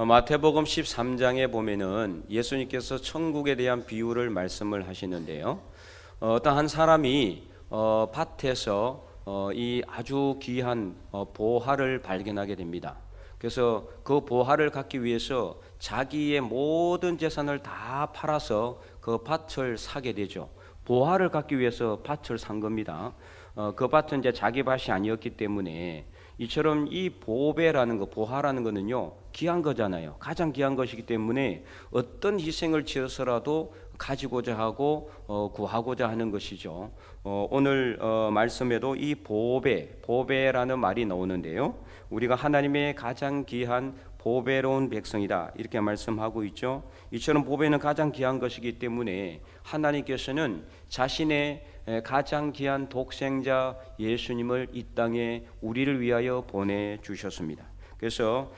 마태복음 13장에 보면은 예수님께서 천국에 대한 비유를 말씀을 하시는데요. 어떤 한 사람이 밭에서 이 아주 귀한 보화를 발견하게 됩니다. 그래서 그 보화를 갖기 위해서 자기의 모든 재산을 다 팔아서 그 밭을 사게 되죠. 보화를 갖기 위해서 밭을 산 겁니다. 그 밭은 이제 자기 밭이 아니었기 때문에 이처럼 이 보배라는 거, 보화라는 거는요, 귀한 거잖아요. 가장 귀한 것이기 때문에 어떤 희생을 지어서라도 가지고자 하고 구하고자 하는 것이죠. 오늘 말씀에도 이 보배라는 말이 나오는데요. 우리가 하나님의 가장 귀한 보배로운 백성이다, 이렇게 말씀하고 있죠. 이처럼 보배는 가장 귀한 것이기 때문에 하나님께서는 자신의 가장 귀한 독생자 예수님을 이 땅에 우리를 위하여 보내주셨습니다. 그래서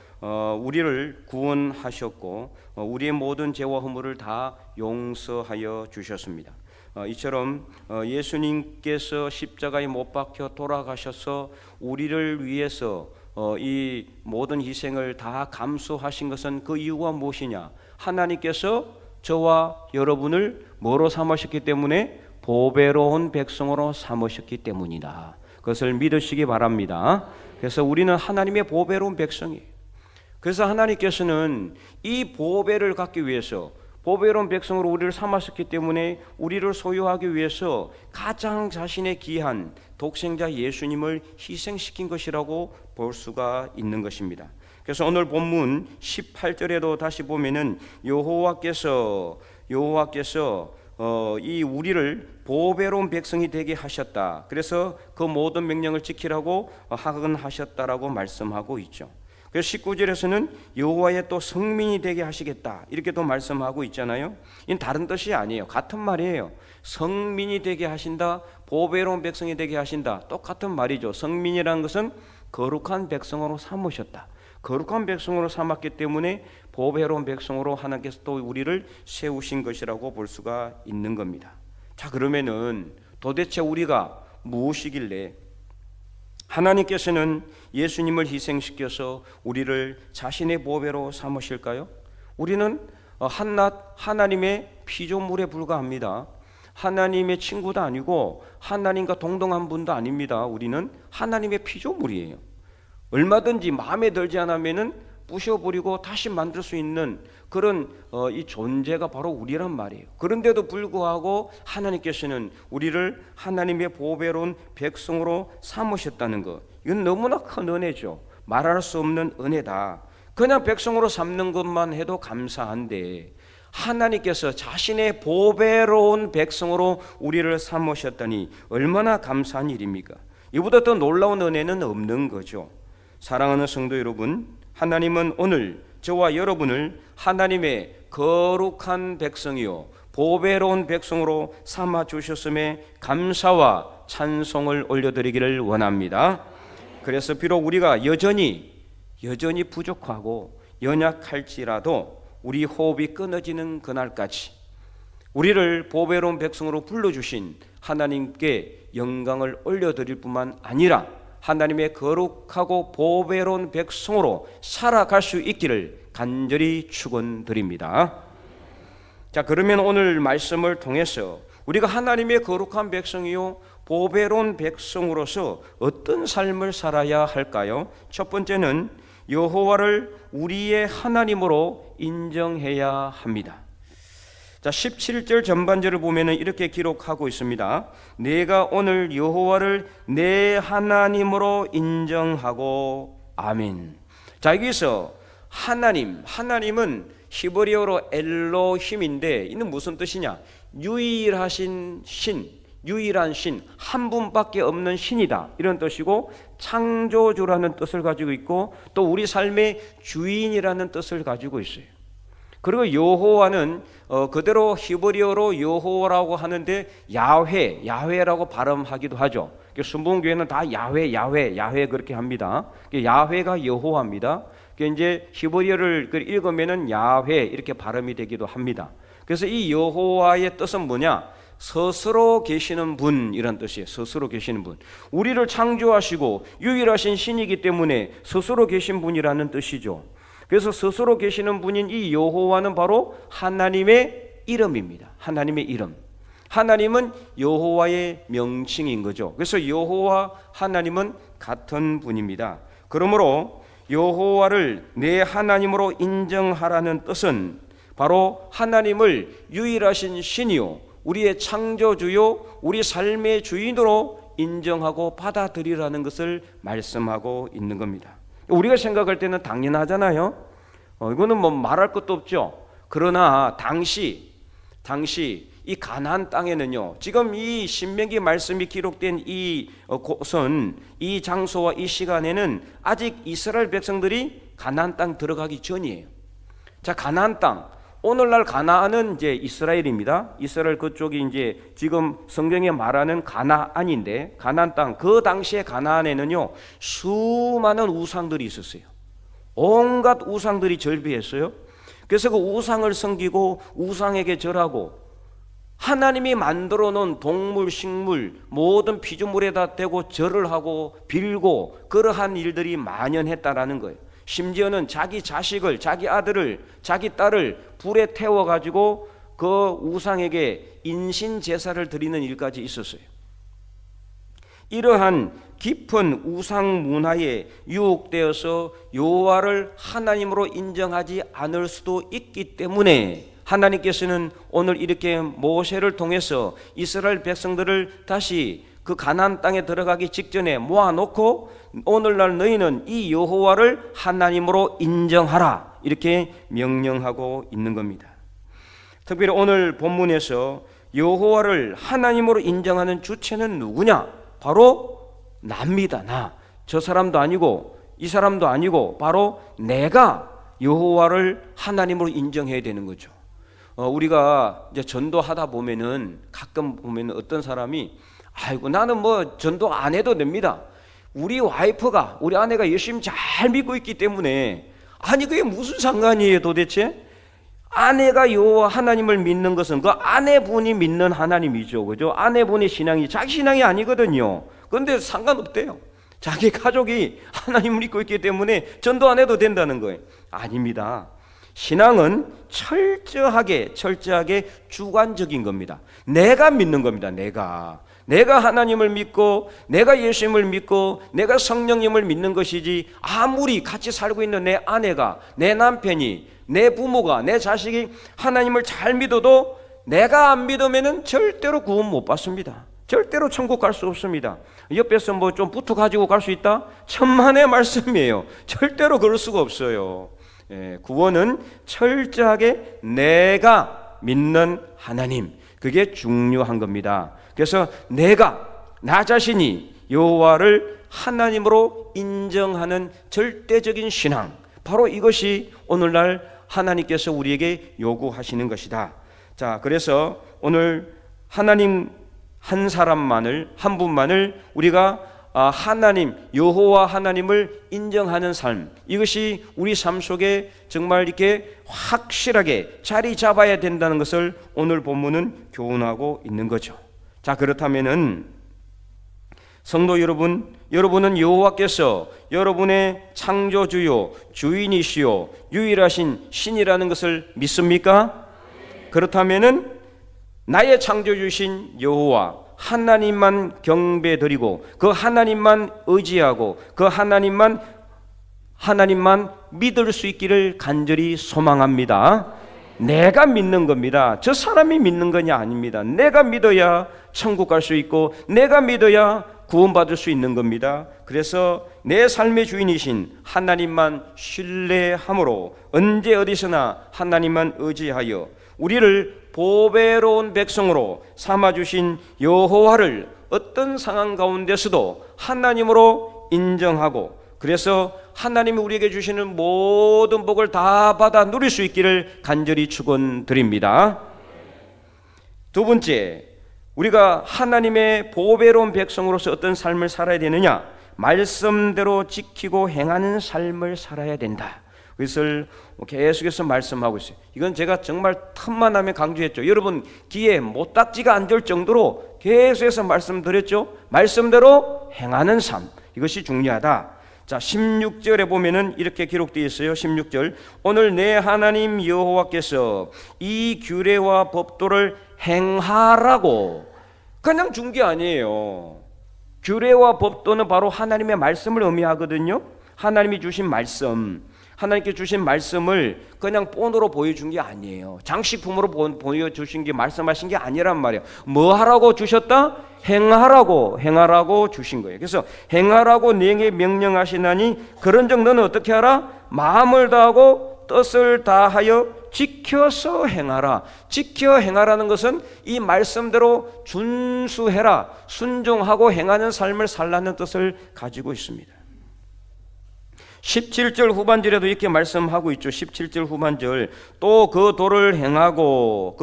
우리를 구원하셨고 우리의 모든 죄와 허물을 다 용서하여 주셨습니다. 이처럼 예수님께서 십자가에 못 박혀 돌아가셔서 우리를 위해서 이 모든 희생을 다 감수하신 것은 그 이유가 무엇이냐? 하나님께서 저와 여러분을 뭐로 삼으셨기 때문에? 보배로운 백성으로 삼으셨기 때문이다. 그것을 믿으시기 바랍니다. 그래서 우리는 하나님의 보배로운 백성이에요. 그래서 하나님께서는 이 보배를 갖기 위해서 보배로운 백성으로 우리를 삼으셨기 때문에 우리를 소유하기 위해서 가장 자신의 귀한 독생자 예수님을 희생시킨 것이라고 볼 수가 있는 것입니다. 그래서 오늘 본문 18절에도 다시 보면은 여호와께서 이 우리를 보배로운 백성이 되게 하셨다. 그래서 그 모든 명령을 지키라고 하건하셨다라고 말씀하고 있죠. 그래서 19절에서는 여호와의 또 성민이 되게 하시겠다, 이렇게 또 말씀하고 있잖아요. 이는 다른 뜻이 아니에요. 같은 말이에요. 성민이 되게 하신다, 보배로운 백성이 되게 하신다, 똑같은 말이죠. 성민이라는 것은 거룩한 백성으로 삼으셨다. 거룩한 백성으로 삼았기 때문에 보배로운 백성으로 하나님께서 또 우리를 세우신 것이라고 볼 수가 있는 겁니다. 자, 그러면은 도대체 우리가 무엇이길래 하나님께서는 예수님을 희생시켜서 우리를 자신의 보배로 삼으실까요? 우리는 한낱 하나님의 피조물에 불과합니다. 하나님의 친구도 아니고 하나님과 동등한 분도 아닙니다. 우리는 하나님의 피조물이에요. 얼마든지 마음에 들지 않으면은 부셔버리고 다시 만들 수 있는 그런 이 존재가 바로 우리란 말이에요. 그런데도 불구하고 하나님께서는 우리를 하나님의 보배로운 백성으로 삼으셨다는 것, 이건 너무나 큰 은혜죠. 말할 수 없는 은혜다. 그냥 백성으로 삼는 것만 해도 감사한데 하나님께서 자신의 보배로운 백성으로 우리를 삼으셨다니 얼마나 감사한 일입니까? 이보다 더 놀라운 은혜는 없는 거죠. 사랑하는 성도 여러분, 하나님은 오늘 저와 여러분을 하나님의 거룩한 백성이요 보배로운 백성으로 삼아 주셨음에 감사와 찬송을 올려드리기를 원합니다. 그래서 비록 우리가 여전히 부족하고 연약할지라도 우리 호흡이 끊어지는 그날까지 우리를 보배로운 백성으로 불러주신 하나님께 영광을 올려드릴 뿐만 아니라 하나님의 거룩하고 보배로운 백성으로 살아갈 수 있기를 간절히 축원드립니다. 자, 그러면 오늘 말씀을 통해서 우리가 하나님의 거룩한 백성이요 보배로운 백성으로서 어떤 삶을 살아야 할까요? 첫 번째는 여호와를 우리의 하나님으로 인정해야 합니다. 자, 17절 전반절을 보면은 이렇게 기록하고 있습니다. 내가 오늘 여호와를 내 하나님으로 인정하고 아멘. 자, 여기서 하나님은 히브리어로 엘로힘인데 이는 무슨 뜻이냐? 유일하신 신, 유일한 신, 한 분밖에 없는 신이다, 이런 뜻이고 창조주라는 뜻을 가지고 있고 또 우리 삶의 주인이라는 뜻을 가지고 있어요. 그리고 여호와는 그대로 히브리어로 여호와라고 하는데 야훼라고 발음하기도 하죠. 순복음교회는 다 야훼 그렇게 합니다. 야훼가 여호와입니다. 이제 히브리어를 읽으면은 야훼 이렇게 발음이 되기도 합니다. 그래서 이 여호와의 뜻은 뭐냐? 스스로 계시는 분, 이런 뜻이에요. 스스로 계시는 분. 우리를 창조하시고 유일하신 신이기 때문에 스스로 계신 분이라는 뜻이죠. 그래서 스스로 계시는 분인 이 여호와는 바로 하나님의 이름입니다. 하나님의 이름. 하나님은 여호와의 명칭인 거죠. 그래서 여호와 하나님은 같은 분입니다. 그러므로 여호와를 내 하나님으로 인정하라는 뜻은 바로 하나님을 유일하신 신이요, 우리의 창조주요, 우리 삶의 주인으로 인정하고 받아들이라는 것을 말씀하고 있는 겁니다. 우리가 생각할 때는 당연하잖아요. 이거는 뭐 말할 것도 없죠. 그러나 당시 이 가나안 땅에는요, 지금 이 신명기 말씀이 기록된 이 곳은, 이 장소와 이 시간에는 아직 이스라엘 백성들이 가나안 땅 들어가기 전이에요. 자, 가나안 땅, 오늘날 가나안은 이제 이스라엘입니다. 이스라엘 그쪽이 이제 지금 성경에 말하는 가나안인데, 가나안 땅, 그 당시에 가나안에는요 수많은 우상들이 있었어요. 온갖 우상들이 절비했어요. 그래서 그 우상을 섬기고 우상에게 절하고 하나님이 만들어 놓은 동물, 식물, 모든 피조물에다 대고 절을 하고 빌고 그러한 일들이 만연했다라는 거예요. 심지어는 자기 자식을, 자기 아들을, 자기 딸을 불에 태워가지고 그 우상에게 인신 제사를 드리는 일까지 있었어요. 이러한 깊은 우상 문화에 유혹되어서 여호와를 하나님으로 인정하지 않을 수도 있기 때문에 하나님께서는 오늘 이렇게 모세를 통해서 이스라엘 백성들을 다시 그 가나안 땅에 들어가기 직전에 모아놓고 오늘날 너희는 이 여호와를 하나님으로 인정하라, 이렇게 명령하고 있는 겁니다. 특별히 오늘 본문에서 여호와를 하나님으로 인정하는 주체는 누구냐? 바로 납니다. 나. 저 사람도 아니고 이 사람도 아니고 바로 내가 여호와를 하나님으로 인정해야 되는 거죠. 우리가 이제 전도하다 보면은 가끔 보면은 어떤 사람이 아이고 나는 뭐 전도 안 해도 됩니다. 우리 와이프가, 우리 아내가 열심히 잘 믿고 있기 때문에. 아니 그게 무슨 상관이에요 도대체? 아내가 여호와 하나님을 믿는 것은 그 아내분이 믿는 하나님이죠, 그죠? 아내분의 신앙이 자기 신앙이 아니거든요. 그런데 상관없대요. 자기 가족이 하나님을 믿고 있기 때문에 전도 안 해도 된다는 거예요. 아닙니다. 신앙은 철저하게 주관적인 겁니다. 내가 믿는 겁니다. 내가 하나님을 믿고 내가 예수님을 믿고 내가 성령님을 믿는 것이지, 아무리 같이 살고 있는 내 아내가, 내 남편이, 내 부모가, 내 자식이 하나님을 잘 믿어도 내가 안 믿으면은 절대로 구원 못 받습니다. 절대로 천국 갈 수 없습니다. 옆에서 뭐 좀 붙어 가지고 갈 수 있다? 천만의 말씀이에요. 절대로 그럴 수가 없어요. 구원은 철저하게 내가 믿는 하나님, 그게 중요한 겁니다. 그래서 나 자신이 여호와를 하나님으로 인정하는 절대적인 신앙, 바로 이것이 오늘날 하나님께서 우리에게 요구하시는 것이다. 자, 그래서 오늘 하나님 한 분만을 우리가 하나님, 여호와 하나님을 인정하는 삶, 이것이 우리 삶 속에 정말 이렇게 확실하게 자리 잡아야 된다는 것을 오늘 본문은 교훈하고 있는 거죠. 자, 그렇다면은 성도 여러분, 여러분은 여호와께서 여러분의 창조주요, 주인이시요, 유일하신 신이라는 것을 믿습니까? 그렇다면은 나의 창조주신 여호와 하나님만 경배드리고 그 하나님만 의지하고 그 하나님만 믿을 수 있기를 간절히 소망합니다. 내가 믿는 겁니다. 저 사람이 믿는 것이 아닙니다. 내가 믿어야 천국 갈 수 있고 내가 믿어야 구원받을 수 있는 겁니다. 그래서 내 삶의 주인이신 하나님만 신뢰함으로 언제 어디서나 하나님만 의지하여 우리를 보배로운 백성으로 삼아주신 여호와를 어떤 상황 가운데서도 하나님으로 인정하고, 그래서 하나님이 우리에게 주시는 모든 복을 다 받아 누릴 수 있기를 간절히 축원드립니다. 두 번째, 우리가 하나님의 보배로운 백성으로서 어떤 삶을 살아야 되느냐? 말씀대로 지키고 행하는 삶을 살아야 된다. 그것을 계속해서 말씀하고 있어요. 이건 제가 정말 틈만 나면 강조했죠. 여러분 귀에 못딱지가 앉을 정도로 계속해서 말씀드렸죠. 말씀대로 행하는 삶, 이것이 중요하다. 자, 16절에 보면은 이렇게 기록되어 있어요. 16절. 오늘 내 하나님 여호와께서 이 규례와 법도를 행하라고 그냥 준 게 아니에요. 규례와 법도는 바로 하나님의 말씀을 의미하거든요. 하나님이 주신 말씀, 하나님께 주신 말씀을 그냥 본으로 보여준 게 아니에요. 장식품으로 보여주신 게, 말씀하신 게 아니란 말이에요. 뭐 하라고 주셨다? 행하라고 주신 거예요. 그래서 행하라고 네게 명령하시나니 그런즉 너는 어떻게 하라? 마음을 다하고 뜻을 다하여 지켜서 행하라. 지켜 행하라는 것은 이 말씀대로 준수해라, 순종하고 행하는 삶을 살라는 뜻을 가지고 있습니다. 17절 후반절에도 이렇게 말씀하고 있죠. 17절 후반절. 또 그 도를 행하고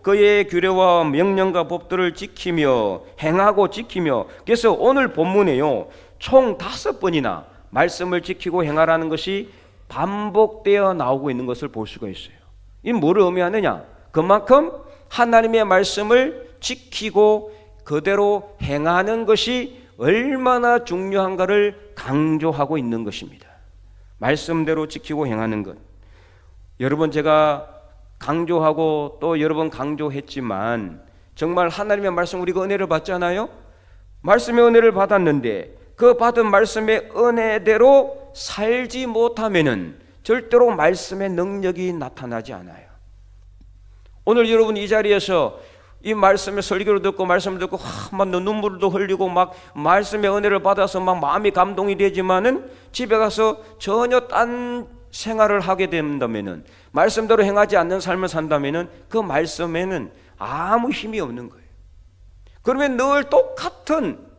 그의 규례와 명령과 법들을 지키며 행하고 지키며. 그래서 오늘 본문에요, 총 5번이나 말씀을 지키고 행하라는 것이 반복되어 나오고 있는 것을 볼 수가 있어요. 이 뭐를 의미하느냐? 그만큼 하나님의 말씀을 지키고 그대로 행하는 것이 얼마나 중요한가를 강조하고 있는 것입니다. 말씀대로 지키고 행하는 것. 여러분, 제가 강조하고 또 여러 번 강조했지만 정말 하나님의 말씀, 우리가 은혜를 받잖아요. 말씀의 은혜를 받았는데 그 받은 말씀의 은혜대로 살지 못하면은 절대로 말씀의 능력이 나타나지 않아요. 오늘 여러분 이 자리에서 이 말씀의 설교를 듣고 말씀을 듣고 막 눈물도 흘리고 막 말씀의 은혜를 받아서 막 마음이 감동이 되지만은 집에 가서 전혀 딴 생활을 하게 된다면은, 말씀대로 행하지 않는 삶을 산다면은 그 말씀에는 아무 힘이 없는 거예요. 그러면 늘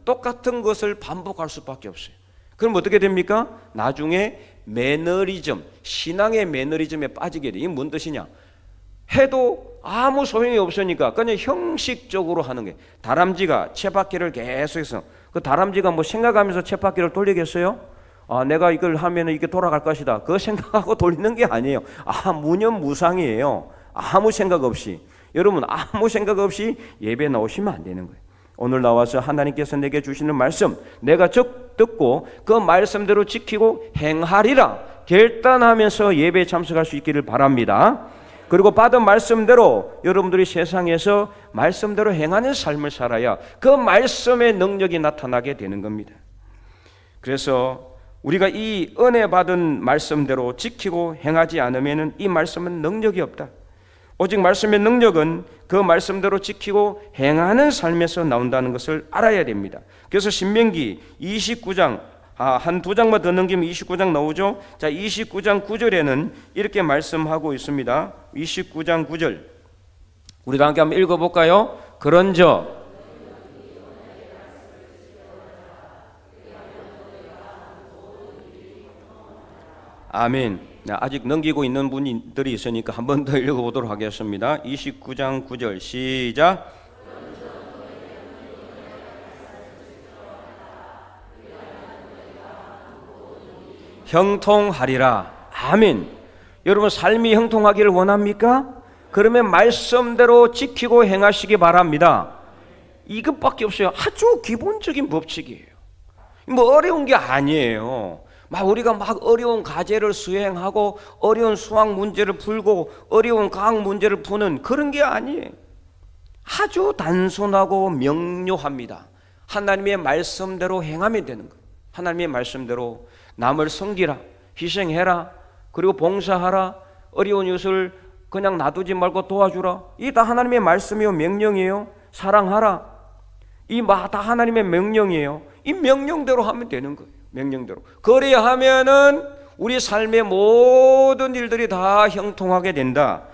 똑같은 것을 반복할 수밖에 없어요. 그럼 어떻게 됩니까? 나중에 매너리즘, 신앙의 매너리즘에 빠지게 돼요. 이게 뭔 뜻이냐? 해도 아무 소용이 없으니까 그냥 형식적으로 하는 거예요. 다람쥐가 쳇바퀴를 계속해서, 그 다람쥐가 뭐 생각하면서 쳇바퀴를 돌리겠어요? 내가 이걸 하면 이게 돌아갈 것이다, 그거 생각하고 돌리는 게 아니에요. 무념무상이에요. 아무 생각 없이. 여러분, 아무 생각 없이 예배 나오시면 안 되는 거예요. 오늘 나와서 하나님께서 내게 주시는 말씀 내가 듣고 그 말씀대로 지키고 행하리라 결단하면서 예배에 참석할 수 있기를 바랍니다. 그리고 받은 말씀대로 여러분들이 세상에서 말씀대로 행하는 삶을 살아야 그 말씀의 능력이 나타나게 되는 겁니다. 그래서 우리가 이 은혜 받은 말씀대로 지키고 행하지 않으면 이 말씀은 능력이 없다. 오직 말씀의 능력은 그 말씀대로 지키고 행하는 삶에서 나온다는 것을 알아야 됩니다. 그래서 신명기 29장, 한 두 장만 더 넘기면 29장 나오죠. 자, 29장 9절에는 이렇게 말씀하고 있습니다. 29장 9절. 우리 다 함께 한번 읽어볼까요? 그런저 아멘. 아직 넘기고 있는 분들이 있으니까 한 번 더 읽어보도록 하겠습니다. 29장 9절 시작. 형통하리라. 아멘. 여러분, 삶이 형통하기를 원합니까? 그러면 말씀대로 지키고 행하시기 바랍니다. 이것밖에 없어요. 아주 기본적인 법칙이에요. 뭐 어려운 게 아니에요. 우리가 막 어려운 과제를 수행하고 어려운 수학 문제를 풀고 어려운 과학 문제를 푸는 그런 게 아니에요. 아주 단순하고 명료합니다. 하나님의 말씀대로 행하면 되는 거예요. 하나님의 말씀대로 남을 섬기라, 희생해라, 그리고 봉사하라, 어려운 이웃을 그냥 놔두지 말고 도와주라. 이 다 하나님의 말씀이요, 명령이에요. 사랑하라. 이 다 하나님의 명령이에요. 이 명령대로 하면 되는 거예요. 명령대로. 그래야 하면은 우리 삶의 모든 일들이 다 형통하게 된다.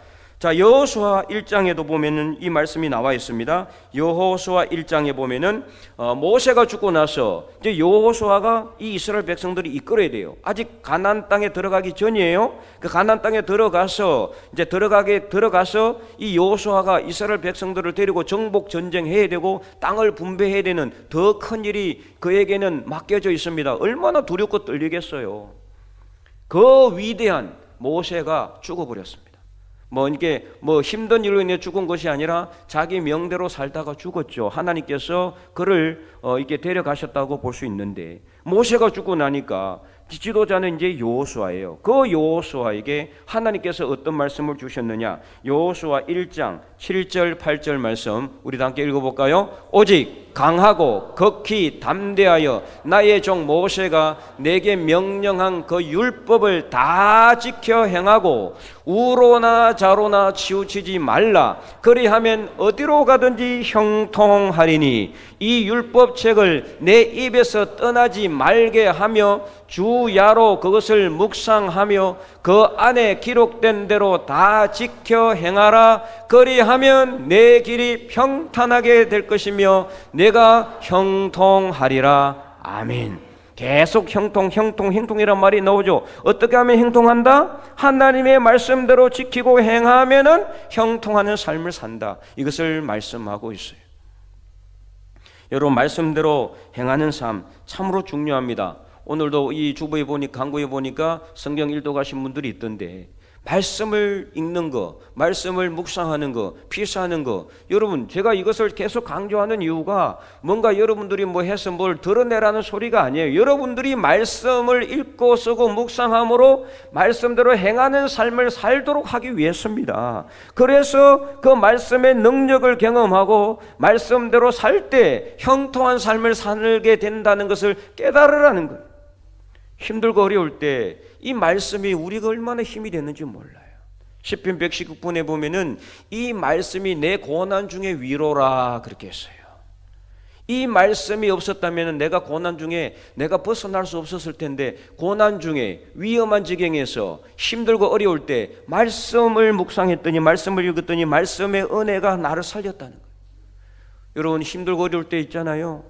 자, 여호수아 1장에도 보면은 이 말씀이 나와 있습니다. 여호수아 1장에 보면은 모세가 죽고 나서 이제 여호수아가 이 이스라엘 백성들이 이끌어야 돼요. 아직 가나안 땅에 들어가기 전이에요. 그 가나안 땅에 들어가서 이 여호수아가 이스라엘 백성들을 데리고 정복 전쟁해야 되고 땅을 분배해야 되는 더 큰 일이 그에게는 맡겨져 있습니다. 얼마나 두렵고 떨리겠어요. 그 위대한 모세가 죽어버렸습니다. 이게 힘든 일로 인해 죽은 것이 아니라 자기 명대로 살다가 죽었죠. 하나님께서 그를 이렇게 데려가셨다고 볼 수 있는데, 모세가 죽고 나니까 지도자는 이제 여호수아예요. 그 여호수아에게 하나님께서 어떤 말씀을 주셨느냐? 여호수아 1장 7절 8절 말씀 우리 다 함께 읽어볼까요? 오직 강하고 극히 담대하여 나의 종 모세가 내게 명령한 그 율법을 다 지켜 행하고 우로나 좌로나 치우치지 말라. 그리하면 어디로 가든지 형통하리니 이 율법책을 내 입에서 떠나지 말게 하며 주야로 그것을 묵상하며 그 안에 기록된 대로 다 지켜 행하라. 그리하면 내 길이 평탄하게 될 것이며 내가 형통하리라. 아멘. 계속 형통이란 말이 나오죠. 어떻게 하면 형통한다? 하나님의 말씀대로 지키고 행하면은 형통하는 삶을 산다. 이것을 말씀하고 있어요. 여러분, 말씀대로 행하는 삶 참으로 중요합니다. 오늘도 이 주보에 강구에 보니까 성경 일도 가신 분들이 있던데, 말씀을 읽는 거, 말씀을 묵상하는 거, 필사하는 거, 여러분 제가 이것을 계속 강조하는 이유가 뭔가 여러분들이 해서 뭘 드러내라는 소리가 아니에요. 여러분들이 말씀을 읽고 쓰고 묵상함으로 말씀대로 행하는 삶을 살도록 하기 위해서입니다. 그래서 그 말씀의 능력을 경험하고 말씀대로 살 때 형통한 삶을 살게 된다는 것을 깨달으라는 거예요. 힘들고 어려울 때 이 말씀이 우리가 얼마나 힘이 되는지 몰라요. 시편 119편에 보면은 이 말씀이 내 고난 중에 위로라 그렇게 했어요. 이 말씀이 없었다면 내가 고난 중에 내가 벗어날 수 없었을 텐데, 고난 중에 위험한 지경에서 힘들고 어려울 때 말씀을 묵상했더니, 말씀을 읽었더니 말씀의 은혜가 나를 살렸다는 거예요. 여러분, 힘들고 어려울 때 있잖아요.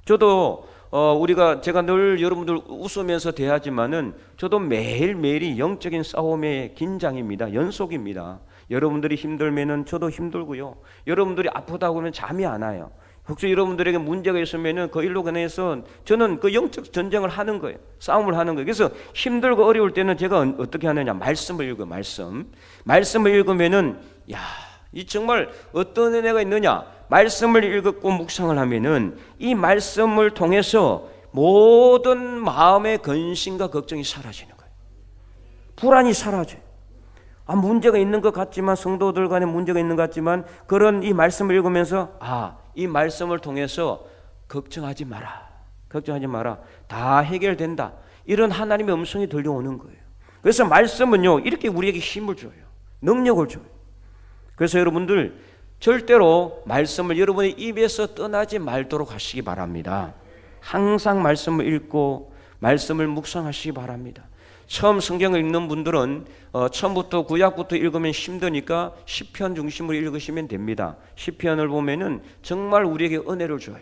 저도 제가 늘 여러분들 웃으면서 대하지만은 저도 매일매일이 영적인 싸움의 긴장입니다. 연속입니다. 여러분들이 힘들면은 저도 힘들고요. 여러분들이 아프다고 하면 잠이 안 와요. 혹시 여러분들에게 문제가 있으면은 그 일로 인해서 저는 그 영적 전쟁을 하는 거예요. 싸움을 하는 거예요. 그래서 힘들고 어려울 때는 제가 어떻게 하느냐? 말씀을 읽어요. 말씀을 읽으면은 이 정말 어떤 은혜가 있느냐? 말씀을 읽고 묵상을 하면은 이 말씀을 통해서 모든 마음의 근심과 걱정이 사라지는 거예요. 불안이 사라져요. 문제가 있는 것 같지만, 성도들 간에 문제가 있는 것 같지만, 그런 이 말씀을 읽으면서 이 말씀을 통해서 걱정하지 마라. 다 해결된다. 이런 하나님의 음성이 들려오는 거예요. 그래서 말씀은요, 이렇게 우리에게 힘을 줘요. 능력을 줘요. 그래서 여러분들 절대로 말씀을 여러분의 입에서 떠나지 말도록 하시기 바랍니다. 항상 말씀을 읽고 말씀을 묵상하시기 바랍니다. 처음 성경을 읽는 분들은 처음부터 구약부터 읽으면 힘드니까 시편 중심으로 읽으시면 됩니다. 시편을 보면은 정말 우리에게 은혜를 줘요.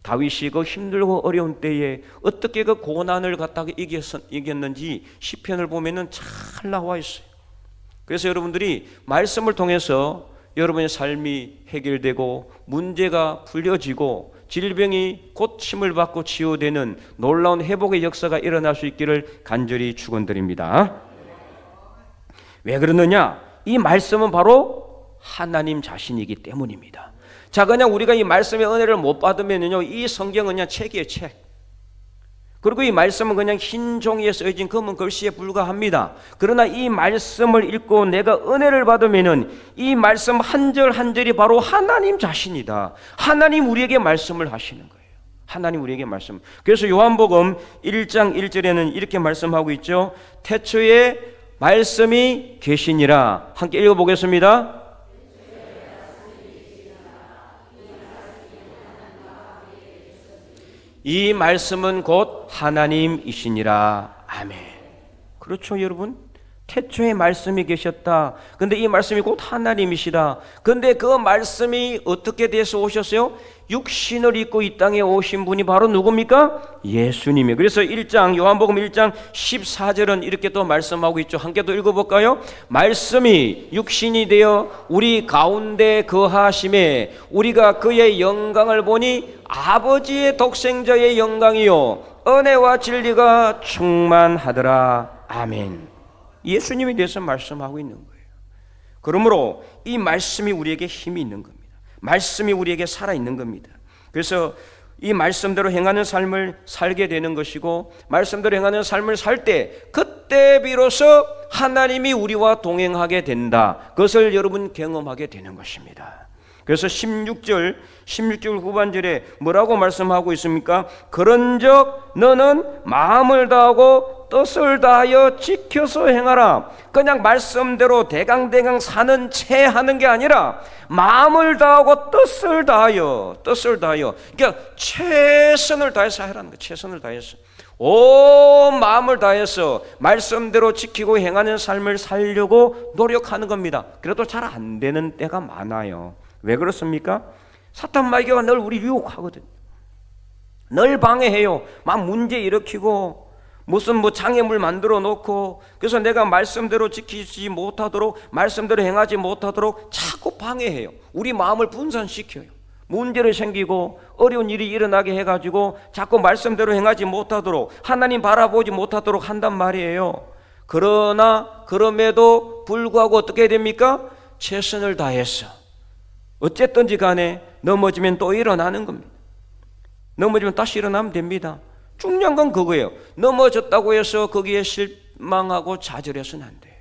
다윗이 그 힘들고 어려운 때에 어떻게 그 고난을 갖다가 이겼는지 시편을 보면은 잘 나와 있어요. 그래서 여러분들이 말씀을 통해서 여러분의 삶이 해결되고 문제가 풀려지고 질병이 고침을 받고 치유되는 놀라운 회복의 역사가 일어날 수 있기를 간절히 축원드립니다. 왜 그러느냐? 이 말씀은 바로 하나님 자신이기 때문입니다. 자, 그냥 우리가 이 말씀의 은혜를 못 받으면요, 이 성경은 그냥 책이에요, 책. 그리고 이 말씀은 그냥 흰 종이에 쓰여진 검은 글씨에 불과합니다. 그러나 이 말씀을 읽고 내가 은혜를 받으면은 이 말씀 한 절 한 절이 바로 하나님 자신이다. 하나님 우리에게 말씀을 하시는 거예요. 하나님 우리에게 말씀. 그래서 요한복음 1장 1절에는 이렇게 말씀하고 있죠. 태초에 말씀이 계시니라. 함께 읽어보겠습니다. 이 말씀은 곧 하나님이시니라. 아멘. 그렇죠, 여러분? 태초에 말씀이 계셨다. 근데 이 말씀이 곧 하나님이시다. 근데 그 말씀이 어떻게 돼서 오셨어요? 육신을 입고 이 땅에 오신 분이 바로 누굽니까? 예수님이에요. 그래서 요한복음 1장 14절은 이렇게 또 말씀하고 있죠. 함께 또 읽어볼까요? 말씀이 육신이 되어 우리 가운데 거하심에 우리가 그의 영광을 보니 아버지의 독생자의 영광이요 은혜와 진리가 충만하더라. 아멘. 예수님에 대해서 말씀하고 있는 거예요. 그러므로 이 말씀이 우리에게 힘이 있는 겁니다. 말씀이 우리에게 살아있는 겁니다. 그래서 이 말씀대로 행하는 삶을 살게 되는 것이고, 말씀대로 행하는 삶을 살 때 그때 비로소 하나님이 우리와 동행하게 된다, 그것을 여러분 경험하게 되는 것입니다. 그래서 16절 후반절에 뭐라고 말씀하고 있습니까? 그런즉 너는 마음을 다하고 뜻을 다하여 지켜서 행하라. 그냥 말씀대로 대강대강 사는 채 하는 게 아니라 마음을 다하고 뜻을 다하여. 그러니까 최선을 다해서 하라는 거예요. 최선을 다해서 온 마음을 다해서 말씀대로 지키고 행하는 삶을 살려고 노력하는 겁니다. 그래도 잘 안 되는 때가 많아요. 왜 그렇습니까? 사탄 마귀가 늘 우리 유혹하거든. 늘 방해해요. 막 문제 일으키고 무슨 장애물 만들어 놓고, 그래서 내가 말씀대로 지키지 못하도록, 말씀대로 행하지 못하도록 자꾸 방해해요. 우리 마음을 분산시켜요. 문제를 생기고 어려운 일이 일어나게 해가지고 자꾸 말씀대로 행하지 못하도록, 하나님 바라보지 못하도록 한단 말이에요. 그럼에도 불구하고 어떻게 됩니까? 최선을 다해서 어쨌든지 간에 넘어지면 또 일어나는 겁니다. 넘어지면 다시 일어나면 됩니다. 중요한 건 그거예요. 넘어졌다고 해서 거기에 실망하고 좌절해서는 안 돼요.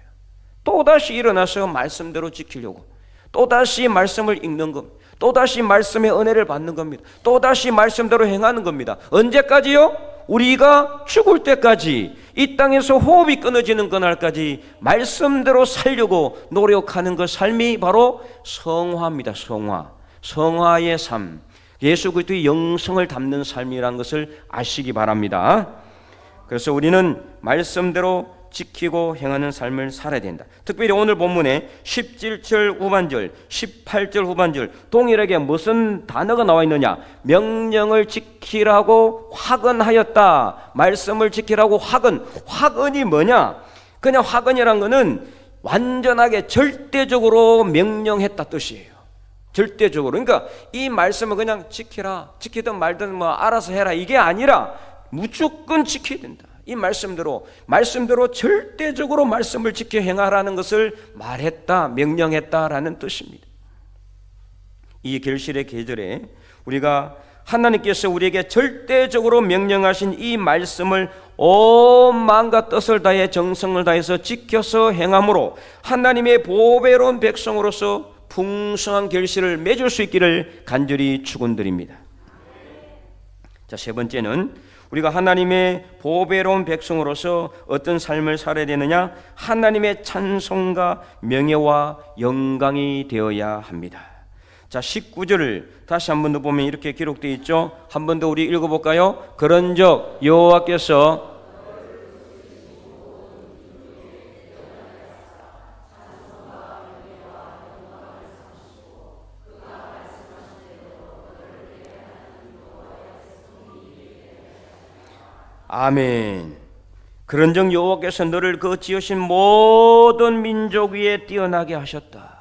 또다시 일어나서 말씀대로 지키려고, 또다시 말씀을 읽는 겁니다. 또다시 말씀의 은혜를 받는 겁니다. 또다시 말씀대로 행하는 겁니다. 언제까지요? 우리가 죽을 때까지, 이 땅에서 호흡이 끊어지는 그날까지 말씀대로 살려고 노력하는 그 삶이 바로 성화입니다. 성화의 삶, 예수 그리스도의 영성을 담는 삶이라는 것을 아시기 바랍니다. 그래서 우리는 말씀대로 지키고 행하는 삶을 살아야 된다. 특별히 오늘 본문에 17절 후반절, 18절 후반절 동일하게 무슨 단어가 나와 있느냐? 명령을 지키라고 화근하였다. 말씀을 지키라고 화근이 뭐냐? 그냥 화근이란 거는 완전하게 절대적으로 명령했다 뜻이에요. 절대적으로. 그러니까 이 말씀을 그냥 지키라, 지키든 말든 알아서 해라, 이게 아니라 무조건 지켜야 된다. 이 말씀대로 절대적으로 말씀을 지켜 행하라는 것을 말했다, 명령했다라는 뜻입니다. 이 결실의 계절에 우리가 하나님께서 우리에게 절대적으로 명령하신 이 말씀을 온 마음과 뜻을 다해 정성을 다해서 지켜서 행함으로 하나님의 보배로운 백성으로서 풍성한 결실을 맺을 수 있기를 간절히 축원드립니다. 자, 세 번째는 우리가 하나님의 보배로운 백성으로서 어떤 삶을 살아야 되느냐? 하나님의 찬송과 명예와 영광이 되어야 합니다. 자, 19절을 다시 한 번 더 보면 이렇게 기록되어 있죠. 한 번 더 우리 읽어볼까요? 그런즉 여호와께서 아멘. 그런즉 여호와께서 너를 그 지으신 모든 민족 위에 뛰어나게 하셨다.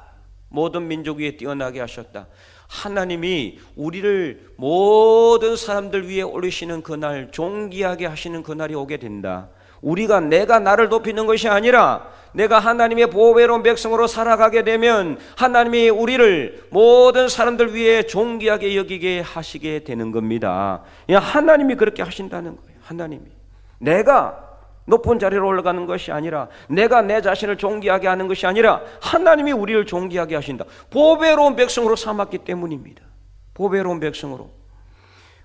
모든 민족 위에 뛰어나게 하셨다. 하나님이 우리를 모든 사람들 위에 올리시는 그날, 존귀하게 하시는 그날이 오게 된다. 내가 나를 높이는 것이 아니라 내가 하나님의 보배로운 백성으로 살아가게 되면 하나님이 우리를 모든 사람들 위에 존귀하게 여기게 하시게 되는 겁니다. 하나님이 그렇게 하신다는 거예요. 하나님이 내가 높은 자리로 올라가는 것이 아니라, 내가 내 자신을 존귀하게 하는 것이 아니라 하나님이 우리를 존귀하게 하신다. 보배로운 백성으로 삼았기 때문입니다. 보배로운 백성으로.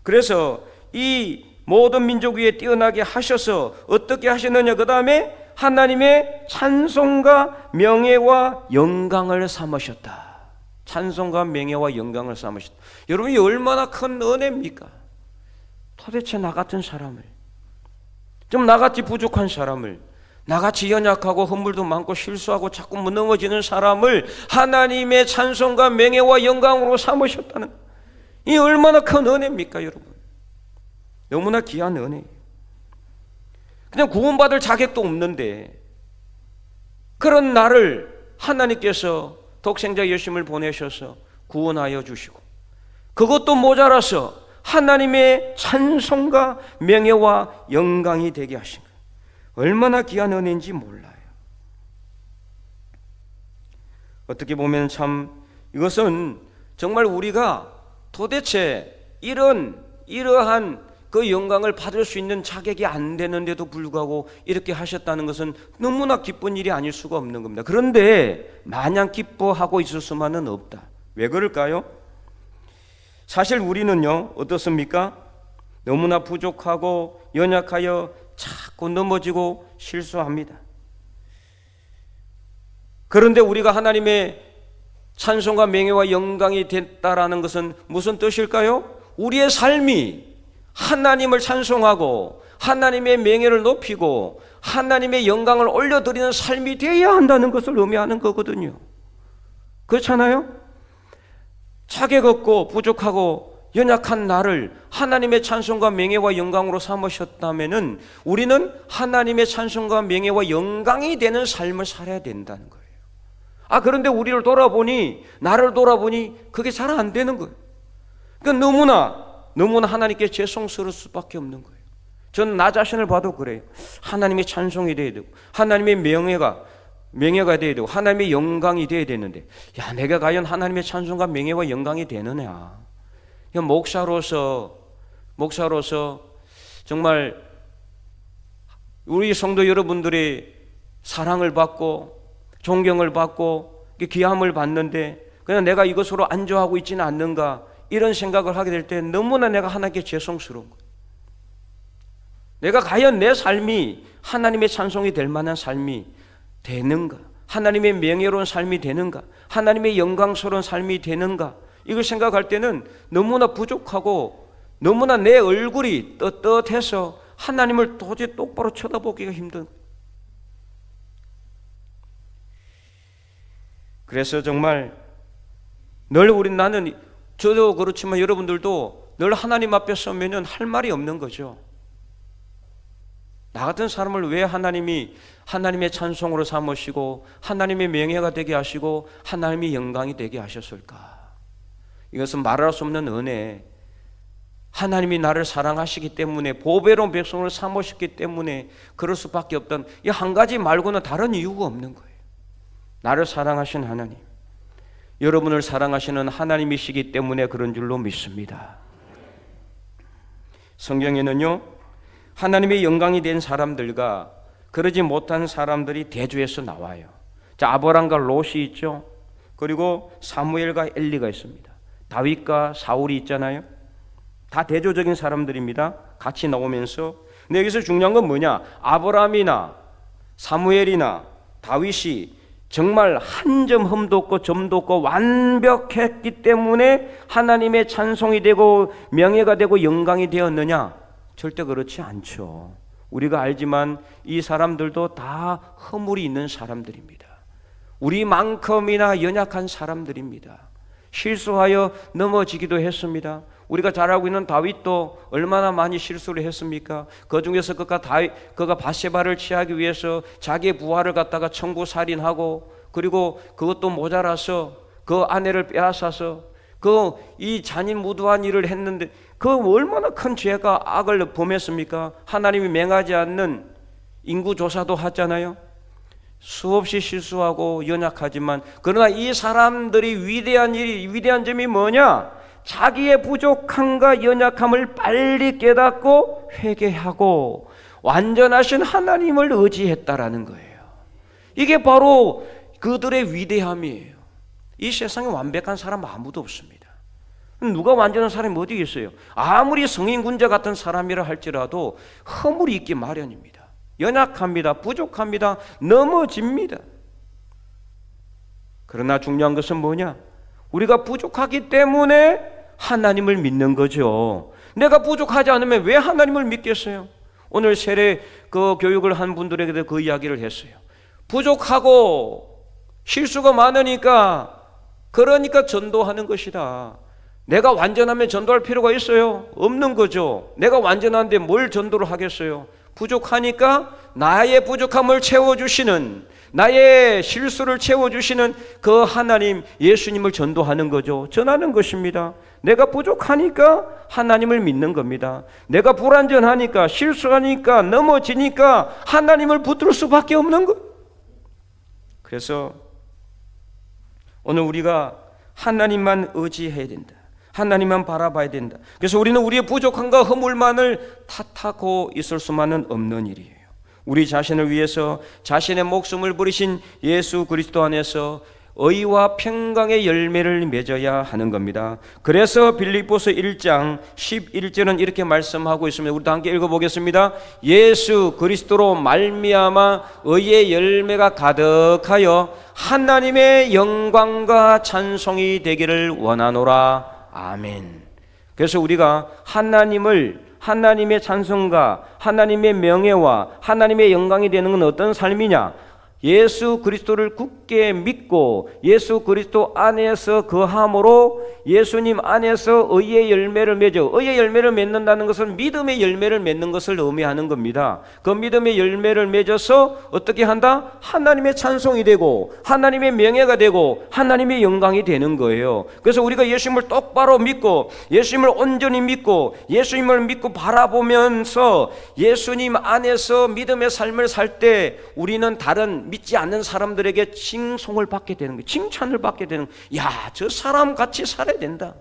그래서 이 모든 민족 위에 뛰어나게 하셔서 어떻게 하셨느냐? 그 다음에 하나님의 찬송과 명예와 영광을 삼으셨다. 찬송과 명예와 영광을 삼으셨다. 여러분이 얼마나 큰 은혜입니까? 도대체 나 같은 사람을, 좀 나같이 부족한 사람을, 나같이 연약하고 허물도 많고 실수하고 자꾸 무너지는 사람을 하나님의 찬송과 명예와 영광으로 삼으셨다는, 이 얼마나 큰 은혜입니까 여러분? 너무나 귀한 은혜예요. 그냥 구원받을 자격도 없는데 그런 나를 하나님께서 독생자 예수님을 보내셔서 구원하여 주시고, 그것도 모자라서 하나님의 찬송과 명예와 영광이 되게 하신 거예요. 얼마나 귀한 은혜인지 몰라요. 어떻게 보면 참 이것은 정말 우리가 도대체 이러한 그 영광을 받을 수 있는 자격이 안 되는데도 불구하고 이렇게 하셨다는 것은 너무나 기쁜 일이 아닐 수가 없는 겁니다. 그런데 마냥 기뻐하고 있을 수만은 없다. 왜 그럴까요? 사실 우리는요, 어떻습니까? 너무나 부족하고 연약하여 자꾸 넘어지고 실수합니다. 그런데 우리가 하나님의 찬송과 명예와 영광이 됐다라는 것은 무슨 뜻일까요? 우리의 삶이 하나님을 찬송하고 하나님의 명예를 높이고 하나님의 영광을 올려드리는 삶이 되어야 한다는 것을 의미하는 거거든요. 그렇잖아요? 자격 없고 부족하고 연약한 나를 하나님의 찬송과 명예와 영광으로 삼으셨다면은 우리는 하나님의 찬송과 명예와 영광이 되는 삶을 살아야 된다는 거예요. 그런데 우리를 돌아보니, 나를 돌아보니 그게 잘 안 되는 거예요. 그러니까 너무나 하나님께 죄송스러울 수밖에 없는 거예요. 저는 나 자신을 봐도 그래요. 하나님의 찬송이 돼야 되고 하나님의 명예가 돼야 되고 하나님의 영광이 돼야 되는데, 내가 과연 하나님의 찬송과 명예와 영광이 되느냐. 목사로서 정말 우리 성도 여러분들의 사랑을 받고 존경을 받고 귀함을 받는데 그냥 내가 이것으로 안주하고 있지는 않는가, 이런 생각을 하게 될 때 너무나 내가 하나님께 죄송스러운 거예요. 내가 과연 내 삶이 하나님의 찬송이 될 만한 삶이 되는가, 하나님의 명예로운 삶이 되는가, 하나님의 영광스러운 삶이 되는가, 이걸 생각할 때는 너무나 부족하고 너무나 내 얼굴이 떳떳해서 하나님을 도저히 똑바로 쳐다보기가 힘든 거예요. 그래서 정말 나는 저도 그렇지만 여러분들도 늘 하나님 앞에 서면은 할 말이 없는 거죠. 나 같은 사람을 왜 하나님의 찬송으로 삼으시고 하나님의 명예가 되게 하시고 하나님의 영광이 되게 하셨을까? 이것은 말할 수 없는 은혜, 하나님이 나를 사랑하시기 때문에, 보배로운 백성을 삼으셨기 때문에 그럴 수밖에 없던 이 한 가지 말고는 다른 이유가 없는 거예요. 나를 사랑하신 하나님, 여러분을 사랑하시는 하나님이시기 때문에 그런 줄로 믿습니다. 성경에는요, 하나님의 영광이 된 사람들과 그러지 못한 사람들이 대조해서 나와요. 자, 아브람과 롯이 있죠. 그리고 사무엘과 엘리가 있습니다. 다윗과 사울이 있잖아요. 다 대조적인 사람들입니다. 같이 나오면서. 근데 여기서 중요한 건 뭐냐? 아브람이나 사무엘이나 다윗이 정말 한 점 흠도 없고 점도 없고 완벽했기 때문에 하나님의 찬송이 되고 명예가 되고 영광이 되었느냐? 절대 그렇지 않죠. 우리가 알지만 이 사람들도 다 허물이 있는 사람들입니다. 우리만큼이나 연약한 사람들입니다. 실수하여 넘어지기도 했습니다. 우리가 잘 알고 있는 다윗도 얼마나 많이 실수를 했습니까? 그 중에서 그가 바세바를 취하기 위해서 자기의 부하를 갖다가 청부살인하고, 그리고 그것도 모자라서 그 아내를 빼앗아서 이 잔인무도한 일을 했는데 그 얼마나 큰 죄가 악을 범했습니까? 하나님이 맹하지 않는 인구조사도 하잖아요. 수없이 실수하고 연약하지만, 그러나 이 사람들이 위대한 점이 뭐냐? 자기의 부족함과 연약함을 빨리 깨닫고 회개하고 완전하신 하나님을 의지했다라는 거예요. 이게 바로 그들의 위대함이에요. 이 세상에 완벽한 사람 아무도 없습니다. 누가 완전한 사람이 어디 있어요? 아무리 성인군자 같은 사람이라 할지라도 허물이 있기 마련입니다. 연약합니다. 부족합니다. 넘어집니다. 그러나 중요한 것은 뭐냐? 우리가 부족하기 때문에 하나님을 믿는 거죠. 내가 부족하지 않으면 왜 하나님을 믿겠어요? 오늘 세례 교육을 한 분들에게도 그 이야기를 했어요. 부족하고 실수가 많으니까, 그러니까 전도하는 것이다. 내가 완전하면 전도할 필요가 있어요? 없는 거죠. 내가 완전한데 뭘 전도를 하겠어요? 부족하니까 나의 부족함을 채워주시는, 나의 실수를 채워주시는 그 하나님, 예수님을 전도하는 거죠. 전하는 것입니다. 내가 부족하니까 하나님을 믿는 겁니다. 내가 불완전하니까, 실수하니까, 넘어지니까 하나님을 붙들 수밖에 없는 것. 그래서 오늘 우리가 하나님만 의지해야 된다. 하나님만 바라봐야 된다. 그래서 우리는 우리의 부족함과 허물만을 탓하고 있을 수만은 없는 일이에요. 우리 자신을 위해서 자신의 목숨을 버리신 예수 그리스도 안에서 의와 평강의 열매를 맺어야 하는 겁니다. 그래서 빌립보서 1장 11절은 이렇게 말씀하고 있습니다. 우리 다 함께 읽어보겠습니다. 예수 그리스도로 말미암아 의의 열매가 가득하여 하나님의 영광과 찬송이 되기를 원하노라. 아멘. 그래서 우리가 하나님의 찬송과 하나님의 명예와 하나님의 영광이 되는 건 어떤 삶이냐? 예수 그리스도를 굳게 믿고 예수 그리스도 안에서 거함으로 예수님 안에서 의의 열매를 맺어. 의의 열매를 맺는다는 것은 믿음의 열매를 맺는 것을 의미하는 겁니다. 그 믿음의 열매를 맺어서 어떻게 한다? 하나님의 찬송이 되고 하나님의 명예가 되고 하나님의 영광이 되는 거예요. 그래서 우리가 예수님을 똑바로 믿고 예수님을 온전히 믿고 예수님을 믿고 바라보면서 예수님 안에서 믿음의 삶을 살 때 우리는 다른 믿지 않는 사람들에게 칭송을 받게 되는 거예요. 칭찬을 받게 되는 거예요. 야, 저 사람 같이 살아야 된다.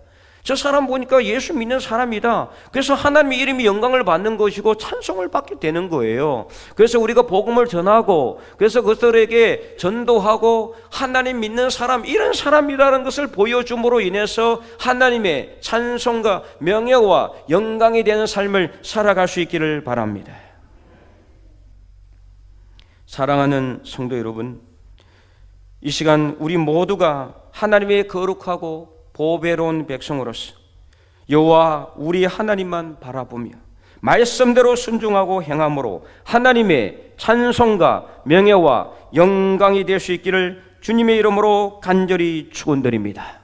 저 사람 보니까 예수 믿는 사람이다. 그래서 하나님의 이름이 영광을 받는 것이고 찬송을 받게 되는 거예요. 그래서 우리가 복음을 전하고 그래서 그들에게 전도하고 하나님 믿는 사람, 이런 사람이라는 것을 보여줌으로 인해서 하나님의 찬송과 명예와 영광이 되는 삶을 살아갈 수 있기를 바랍니다. 사랑하는 성도 여러분, 이 시간 우리 모두가 하나님의 거룩하고 보배로운 백성으로서 여호와 우리 하나님만 바라보며 말씀대로 순종하고 행함으로 하나님의 찬송과 명예와 영광이 될 수 있기를 주님의 이름으로 간절히 축원드립니다.